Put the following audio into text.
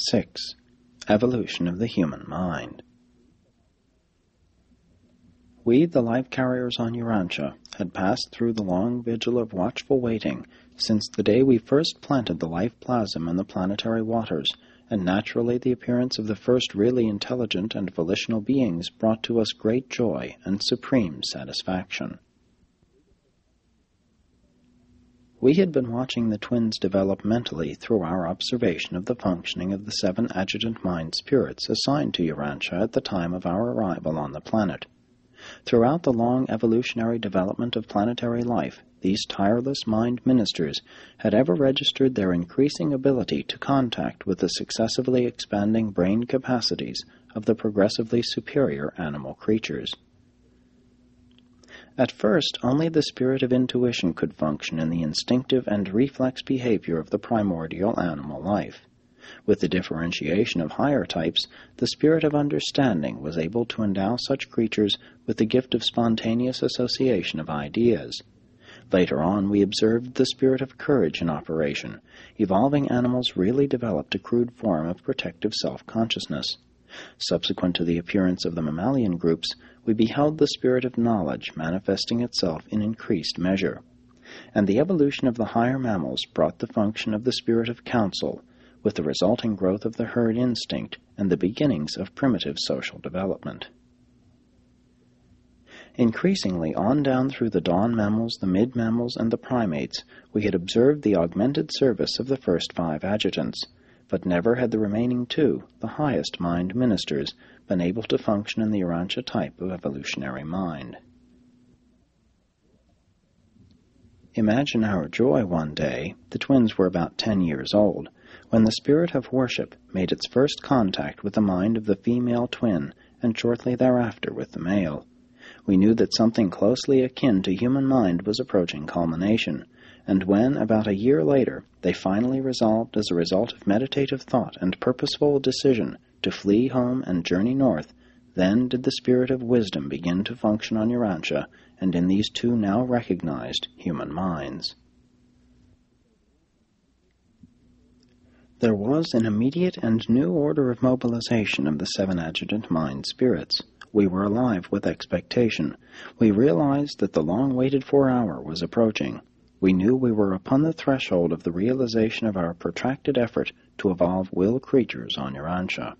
6. Evolution of the Human Mind. We, the life carriers on Urantia, had passed through the long vigil of watchful waiting since the day we first planted the life plasm in the planetary waters, and naturally the appearance of the first really intelligent and volitional beings brought to us great joy and supreme satisfaction. We had been watching the twins develop mentally through our observation of the functioning of the 7 adjutant mind spirits assigned to Urantia at the time of our arrival on the planet. Throughout the long evolutionary development of planetary life, these tireless mind ministers had ever registered their increasing ability to contact with the successively expanding brain capacities of the progressively superior animal creatures. At first, only the spirit of intuition could function in the instinctive and reflex behavior of the primordial animal life. With the differentiation of higher types, the spirit of understanding was able to endow such creatures with the gift of spontaneous association of ideas. Later on, we observed the spirit of courage in operation. Evolving animals really developed a crude form of protective self-consciousness. Subsequent to the appearance of the mammalian groups, we beheld the spirit of knowledge manifesting itself in increased measure. And the evolution of the higher mammals brought the function of the spirit of counsel, with the resulting growth of the herd instinct and the beginnings of primitive social development. Increasingly, on down through the dawn mammals, the mid-mammals, and the primates, we had observed the augmented service of the first 5 adjutants, but never had the remaining 2, the highest mind ministers, been able to function in the Urantia type of evolutionary mind. Imagine our joy one day, the twins were about 10 years old, when the spirit of worship made its first contact with the mind of the female twin, and shortly thereafter with the male. We knew that something closely akin to human mind was approaching culmination, and when, about a year later, they finally resolved as a result of meditative thought and purposeful decision to flee home and journey north, then did the spirit of wisdom begin to function on Urantia and in these 2 now recognized human minds. There was an immediate and new order of mobilization of the 7 adjutant mind spirits. We were alive with expectation. We realized that the long-waited-for hour was approaching. We knew we were upon the threshold of the realization of our protracted effort to evolve will creatures on Urantia.